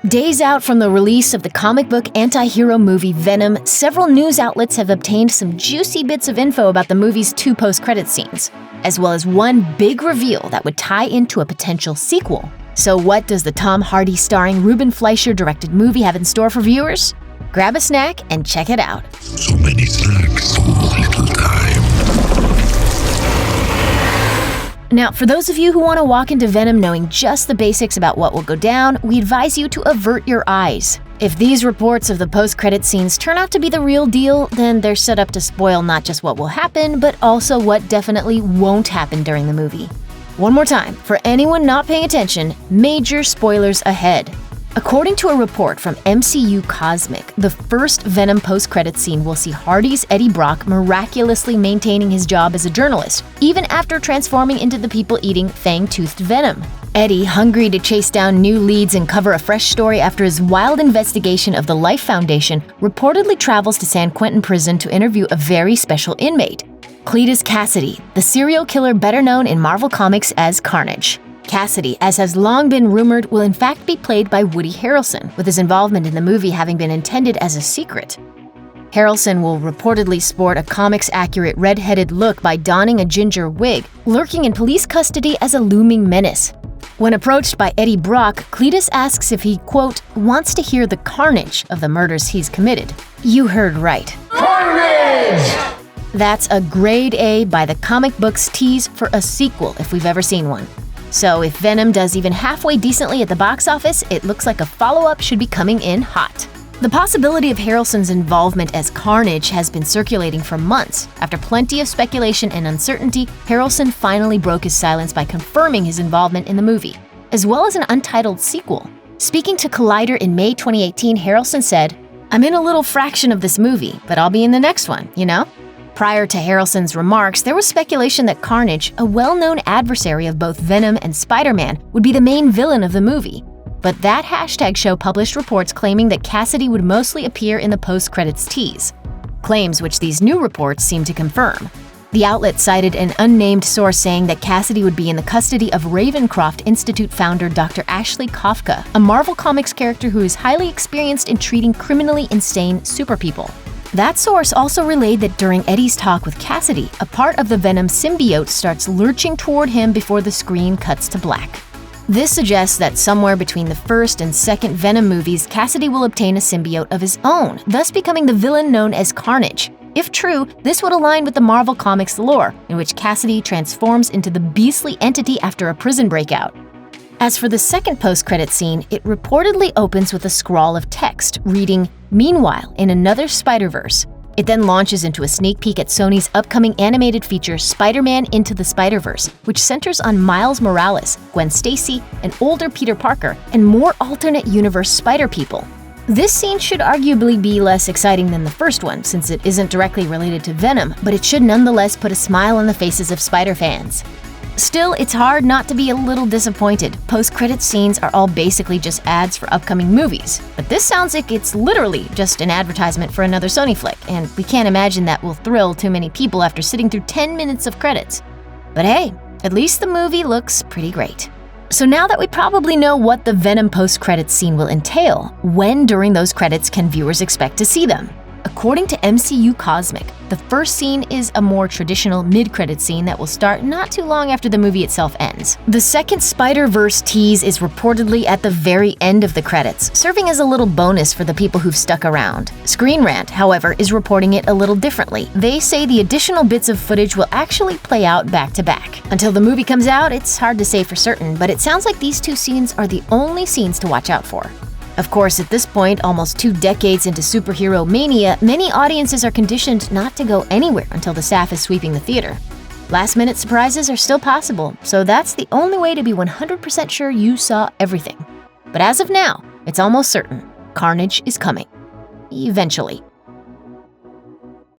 Days out from the release of the comic book anti-hero movie Venom, several news outlets have obtained some juicy bits of info about the movie's 2 post-credit scenes, as well as one big reveal that would tie into a potential sequel. So what does the Tom Hardy starring Ruben Fleischer directed movie have in store for viewers? Grab a snack and check it out. So many snacks, so little time. Now, for those of you who want to walk into Venom knowing just the basics about what will go down, we advise you to avert your eyes. If these reports of the post-credit scenes turn out to be the real deal, then they're set up to spoil not just what will happen, but also what definitely won't happen during the movie. One more time, for anyone not paying attention, major spoilers ahead. According to a report from MCU Cosmic, the first Venom post-credit scene will see Hardy's Eddie Brock miraculously maintaining his job as a journalist, even after transforming into the people-eating fang-toothed Venom. Eddie, hungry to chase down new leads and cover a fresh story after his wild investigation of the Life Foundation, reportedly travels to San Quentin prison to interview a very special inmate, Cletus Kasady, the serial killer better known in Marvel Comics as Carnage. Kasady, as has long been rumored, will in fact be played by Woody Harrelson, with his involvement in the movie having been intended as a secret. Harrelson will reportedly sport a comics-accurate red-headed look by donning a ginger wig, lurking in police custody as a looming menace. When approached by Eddie Brock, Cletus asks if he, quote, wants to hear the carnage of the murders he's committed. You heard right. Carnage! That's a grade A by the comic book's tease for a sequel if we've ever seen one. So if Venom does even halfway decently at the box office, it looks like a follow-up should be coming in hot. The possibility of Harrelson's involvement as Carnage has been circulating for months. After plenty of speculation and uncertainty, Harrelson finally broke his silence by confirming his involvement in the movie, as well as an untitled sequel. Speaking to Collider in May 2018, Harrelson said, "I'm in a little fraction of this movie, but I'll be in the next one, you know?" Prior to Harrelson's remarks, there was speculation that Carnage, a well-known adversary of both Venom and Spider-Man, would be the main villain of the movie. But that hashtag show published reports claiming that Kasady would mostly appear in the post-credits tease, claims which these new reports seem to confirm. The outlet cited an unnamed source saying that Kasady would be in the custody of Ravencroft Institute founder Dr. Ashley Kafka, a Marvel Comics character who is highly experienced in treating criminally insane superpeople. That source also relayed that during Eddie's talk with Kasady, a part of the Venom symbiote starts lurching toward him before the screen cuts to black. This suggests that somewhere between the first and second Venom movies, Kasady will obtain a symbiote of his own, thus becoming the villain known as Carnage. If true, this would align with the Marvel Comics lore, in which Kasady transforms into the beastly entity after a prison breakout. As for the second post-credit scene, it reportedly opens with a scrawl of text reading, "Meanwhile, in another Spider-Verse." It then launches into a sneak peek at Sony's upcoming animated feature Spider-Man Into the Spider-Verse, which centers on Miles Morales, Gwen Stacy, an older Peter Parker, and more alternate universe Spider-People. This scene should arguably be less exciting than the first one, since it isn't directly related to Venom, but it should nonetheless put a smile on the faces of Spider fans. Still, it's hard not to be a little disappointed. Post-credit scenes are all basically just ads for upcoming movies. But this sounds like it's literally just an advertisement for another Sony flick, and we can't imagine that will thrill too many people after sitting through 10 minutes of credits. But hey, at least the movie looks pretty great. So now that we probably know what the Venom post-credits scene will entail, when during those credits can viewers expect to see them? According to MCU Cosmic, the first scene is a more traditional mid-credit scene that will start not too long after the movie itself ends. The second Spider-Verse tease is reportedly at the very end of the credits, serving as a little bonus for the people who've stuck around. Screen Rant, however, is reporting it a little differently. They say the additional bits of footage will actually play out back-to-back. Until the movie comes out, it's hard to say for certain, but it sounds like these two scenes are the only scenes to watch out for. Of course, at this point, almost 2 decades into superhero mania, many audiences are conditioned not to go anywhere until the staff is sweeping the theater. Last-minute surprises are still possible, so that's the only way to be 100% sure you saw everything. But as of now, it's almost certain Carnage is coming. Eventually.